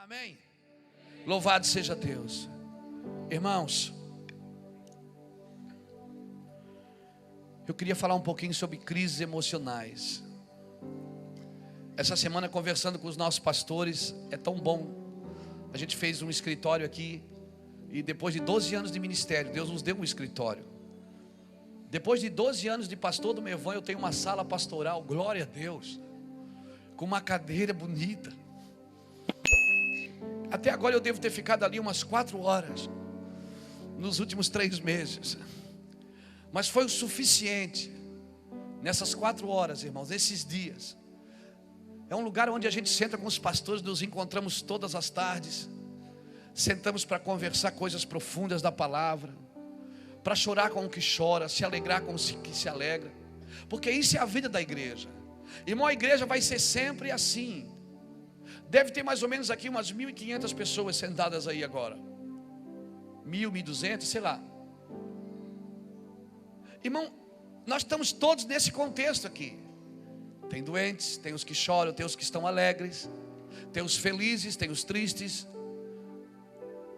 Amém? Louvado seja Deus. Irmãos, eu queria falar um pouquinho sobre crises emocionais. Essa semana, conversando com os nossos pastores, é tão bom. A gente fez um escritório aqui, e depois de 12 anos de ministério, Deus nos deu um escritório. Depois de 12 anos de pastor do Mevan, eu tenho uma sala pastoral, glória a Deus, com uma cadeira bonita. Até agora eu devo ter ficado ali umas 4 horas nos últimos 3 meses. Mas foi o suficiente. Nessas 4 horas, irmãos, nesses dias. É um lugar onde a gente senta com os pastores, nos encontramos todas as tardes. Sentamos para conversar coisas profundas da palavra, para chorar com o que chora, se alegrar com o que se alegra. Porque isso é a vida da igreja. Irmão, a igreja vai ser sempre assim. Deve ter mais ou menos aqui umas 1.500 pessoas sentadas aí agora. 1.200, sei lá. Irmão, nós estamos todos nesse contexto aqui. Tem doentes, tem os que choram, tem os que estão alegres, tem os felizes, tem os tristes,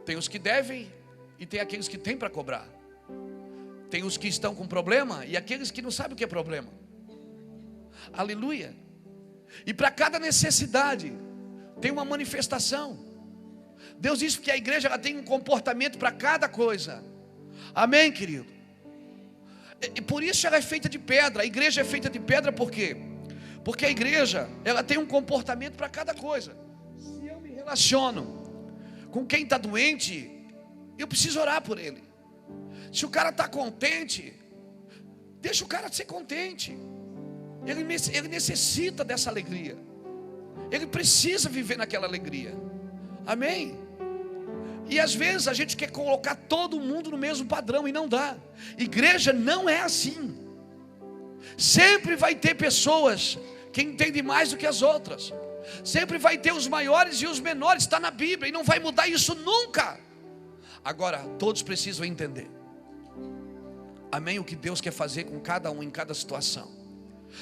tem os que devem e tem aqueles que têm para cobrar. Tem os que estão com problema e aqueles que não sabem o que é problema. Aleluia. E para cada necessidade tem uma manifestação. Deus diz que a igreja ela tem um comportamento para cada coisa. Amém, querido? E por isso ela é feita de pedra. A igreja é feita de pedra por quê? Porque a igreja ela tem um comportamento para cada coisa. Se eu me relaciono com quem está doente, eu preciso orar por ele. Se o cara está contente, deixa o cara ser contente. Ele necessita dessa alegria. Ele precisa viver naquela alegria. Amém? E às vezes a gente quer colocar todo mundo no mesmo padrão e não dá. Igreja não é assim. Sempre vai ter pessoas que entendem mais do que as outras. Sempre vai ter os maiores e os menores. Está na Bíblia e não vai mudar isso nunca. Agora, todos precisam entender. Amém? O que Deus quer fazer com cada um em cada situação.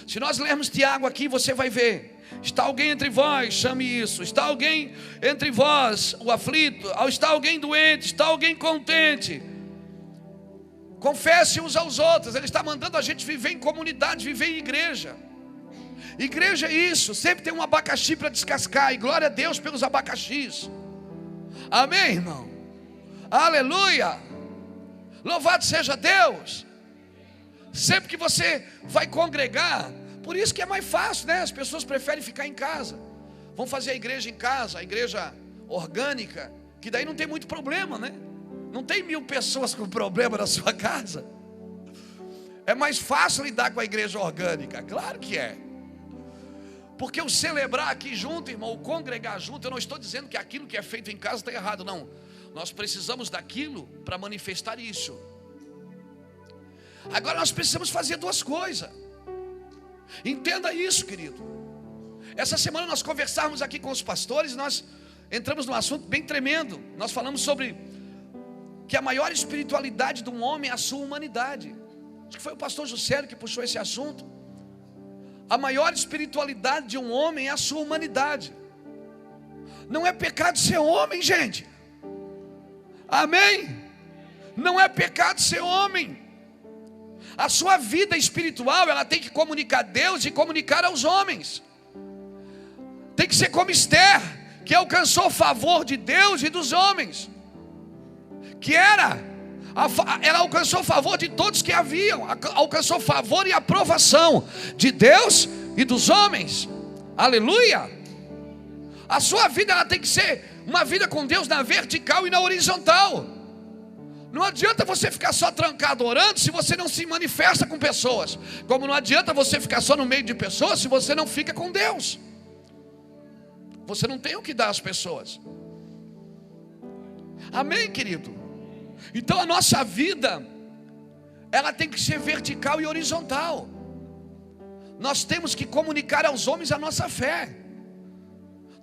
Se nós lermos Tiago aqui, você vai ver. Está alguém entre vós, chame isso. Está alguém entre vós, o aflito. Está alguém doente, está alguém contente. Confesse uns aos outros. Ele está mandando a gente viver em comunidade, viver em igreja. Igreja é isso. Sempre tem um abacaxi para descascar. E glória a Deus pelos abacaxis. Amém, irmão? Aleluia. Louvado seja Deus. Sempre que você vai congregar, por isso que é mais fácil, né? As pessoas preferem ficar em casa. Vão fazer a igreja em casa, a igreja orgânica, que daí não tem muito problema, né? Não tem 1.000 pessoas com problema na sua casa. É mais fácil lidar com a igreja orgânica, claro que é. Porque o celebrar aqui junto, irmão, o congregar junto, eu não estou dizendo que aquilo que é feito em casa está errado, não. Nós precisamos daquilo para manifestar isso. Agora nós precisamos fazer 2 coisas. Entenda isso, querido. Essa semana nós conversamos aqui com os pastores. Nós entramos num assunto bem tremendo. Nós falamos sobre que a maior espiritualidade de um homem é a sua humanidade. Acho que foi o pastor Juscelio que puxou esse assunto. A maior espiritualidade de um homem é a sua humanidade. Não é pecado ser homem, gente. Amém? Não é pecado ser homem. A sua vida espiritual, ela tem que comunicar a Deus e comunicar aos homens. Tem que ser como Esther, que alcançou o favor de Deus e dos homens. Ela alcançou o favor de todos que haviam. Alcançou favor e aprovação de Deus e dos homens. Aleluia. A sua vida ela tem que ser uma vida com Deus na vertical e na horizontal. Não adianta você ficar só trancado orando se você não se manifesta com pessoas. Como não adianta você ficar só no meio de pessoas se você não fica com Deus. Você não tem o que dar às pessoas. Amém, querido? Então a nossa vida ela tem que ser vertical e horizontal. Nós temos que comunicar aos homens a nossa fé.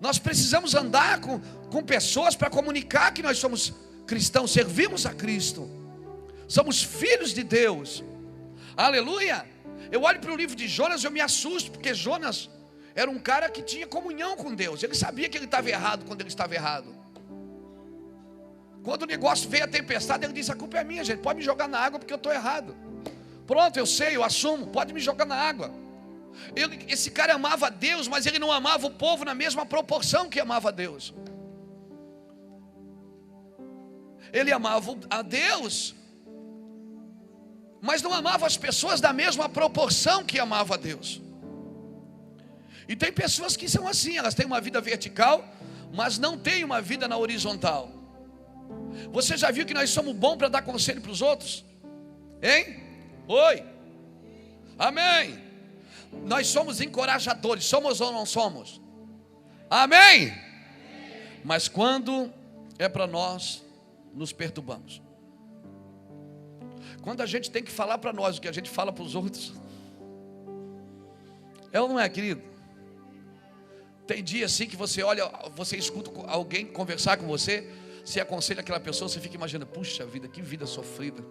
Nós precisamos andar com pessoas para comunicar que nós somos cristãos, servimos a Cristo, somos filhos de Deus. Aleluia. Eu olho para o livro de Jonas e eu me assusto, porque Jonas era um cara que tinha comunhão com Deus. Ele sabia que ele estava errado quando ele estava errado. Quando o negócio veio a tempestade, ele disse: a culpa é minha, gente, pode me jogar na água porque eu estou errado. Pronto, eu sei, eu assumo, pode me jogar na água. Esse cara amava a Deus, mas ele não amava o povo na mesma proporção que amava a Deus. Ele amava a Deus, mas não amava as pessoas da mesma proporção que amava a Deus. E tem pessoas que são assim, elas têm uma vida vertical, mas não têm uma vida na horizontal. Você já viu que nós somos bons para dar conselho para os outros? Hein? Oi? Amém? Nós somos encorajadores, somos ou não somos? Amém? Mas quando é para nós, nos perturbamos. Quando a gente tem que falar para nós o que a gente fala para os outros, é ou não é, querido? Tem dia assim que você olha, você escuta alguém conversar com você, você aconselha aquela pessoa, você fica imaginando: puxa vida, que vida sofrida.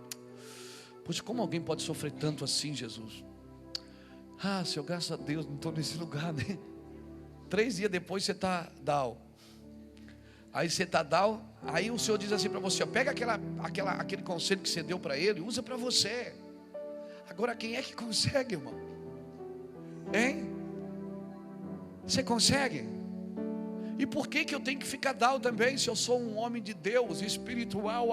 Puxa, como alguém pode sofrer tanto assim, Jesus? Ah, Senhor, graças a Deus, não estou nesse lugar, né? 3 dias depois você está down. Aí você está down, aí o Senhor diz assim para você: ó, pega aquele conselho que você deu para ele, usa para você. Agora quem é que consegue, irmão? Hein? Você consegue? E por que eu tenho que ficar down também, se eu sou um homem de Deus, espiritual,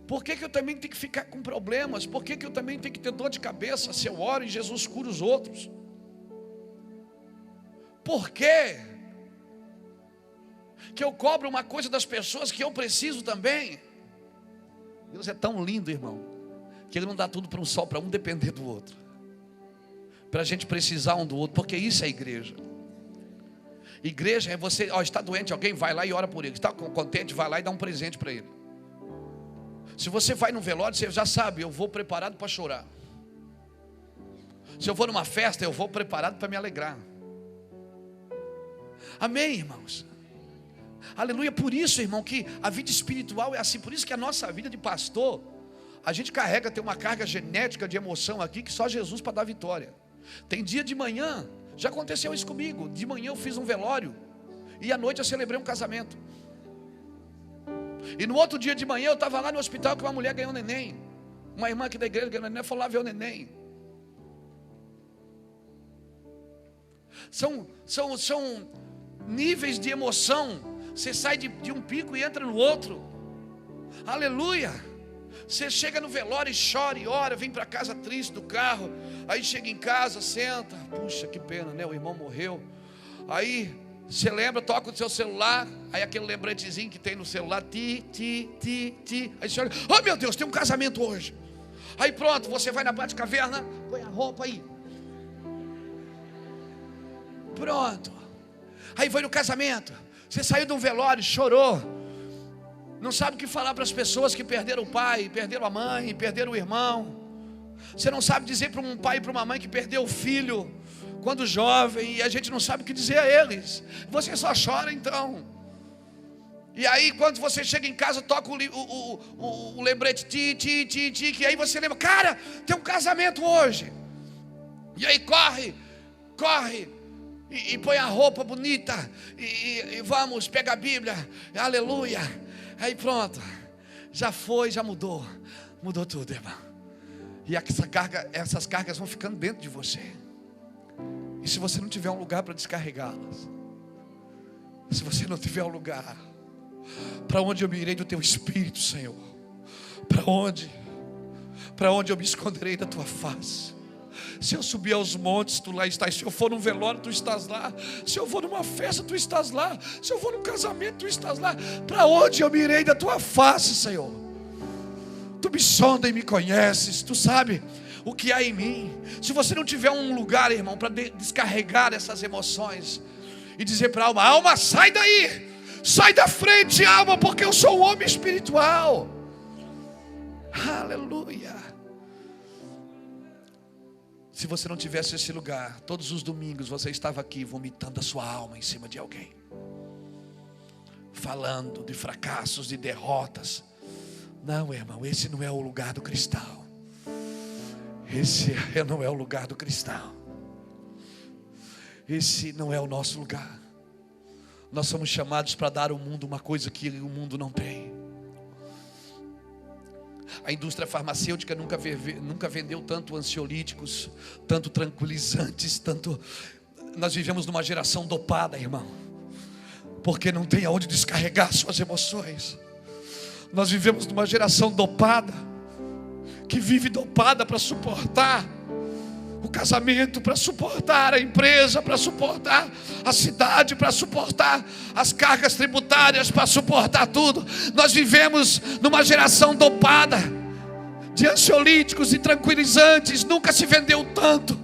Por que eu também tenho que ficar com problemas? Por que eu também tenho que ter dor de cabeça se eu oro e Jesus cura os outros? Por que eu cobro uma coisa das pessoas que eu preciso também? Deus é tão lindo, irmão, que Ele não dá tudo para só para um depender do outro, para a gente precisar um do outro, porque isso é igreja. Igreja é você, está doente, alguém vai lá e ora por ele. Está contente, vai lá e dá um presente para ele. Se você vai no velório, você já sabe: eu vou preparado para chorar. Se eu vou numa festa, eu vou preparado para me alegrar. Amém, irmãos? Aleluia. Por isso, irmão, que a vida espiritual é assim. Por isso que a nossa vida de pastor, a gente tem uma carga genética de emoção aqui, que só Jesus para dar vitória. Tem dia de manhã, já aconteceu isso comigo. De manhã eu fiz um velório e à noite eu celebrei um casamento. E no outro dia de manhã eu estava lá no hospital que uma mulher ganhou um neném. Uma irmã aqui da igreja ganhou um neném, foi lá ver o neném. São níveis de emoção. Você sai de um pico e entra no outro. Aleluia. Você chega no velório e chora e ora, vem para casa triste do carro. Aí chega em casa, senta. Puxa, que pena, né? O irmão morreu. Aí você lembra, toca o seu celular. Aí aquele lembrantezinho que tem no celular, ti. Aí você olha: oh meu Deus, tem um casamento hoje. Aí pronto, você vai na Bate-Caverna, põe a roupa aí. Pronto. Aí vai no casamento. Você saiu de um velório, chorou. Não sabe o que falar para as pessoas que perderam o pai, perderam a mãe, perderam o irmão. Você não sabe dizer para um pai e para uma mãe que perdeu o filho quando jovem, e a gente não sabe o que dizer a eles. Você só chora então. E aí quando você chega em casa, toca o lembrete, que aí você lembra: cara, tem um casamento hoje. E aí corre e põe a roupa bonita e vamos, pega a Bíblia, aleluia. Aí pronto, já foi, já mudou tudo, irmão. E essas cargas vão ficando dentro de você. E se você não tiver um lugar para descarregá-las, se você não tiver um lugar, para onde eu me irei do teu Espírito, Senhor? Para onde eu me esconderei da tua face? Se eu subir aos montes, tu lá estás. Se eu for num velório, tu estás lá. Se eu for numa festa, tu estás lá. Se eu for num casamento, tu estás lá. Para onde eu me irei da tua face, Senhor? Tu me sonda e me conheces. Tu sabe o que há em mim. Se você não tiver um lugar, irmão, para descarregar essas emoções e dizer para a alma: alma, sai daí, sai da frente, alma, porque eu sou um homem espiritual. Aleluia. Se você não tivesse esse lugar, todos os domingos você estava aqui vomitando a sua alma em cima de alguém, falando de fracassos, de derrotas. Não, irmão, esse não é o lugar do cristão. Esse não é o lugar do cristão. esse não é o nosso lugar. Nós somos chamados para dar ao mundo uma coisa que o mundo não tem. A indústria farmacêutica nunca vendeu tanto ansiolíticos, tanto tranquilizantes, tanto... Nós vivemos numa geração dopada, irmão, porque não tem aonde descarregar suas emoções. Nós vivemos numa geração dopada, que vive dopada para suportar o casamento, para suportar a empresa, para suportar a cidade, para suportar as cargas tributárias, para suportar tudo. Nós vivemos numa geração dopada de ansiolíticos e tranquilizantes. Nunca se vendeu tanto.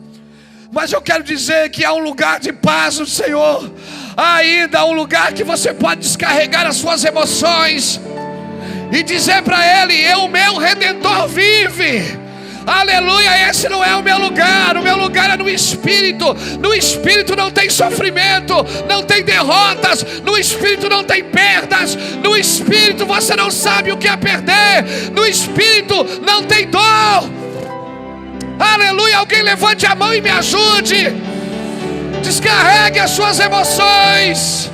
Mas eu quero dizer que há um lugar de paz no Senhor. Há ainda um lugar que você pode descarregar as suas emoções e dizer para Ele: o meu Redentor vive. Aleluia, esse não é o meu lugar é no Espírito. No Espírito não tem sofrimento, não tem derrotas, no Espírito não tem perdas, no Espírito você não sabe o que é perder, no Espírito não tem dor. Aleluia, alguém levante a mão e me ajude. Descarregue as suas emoções.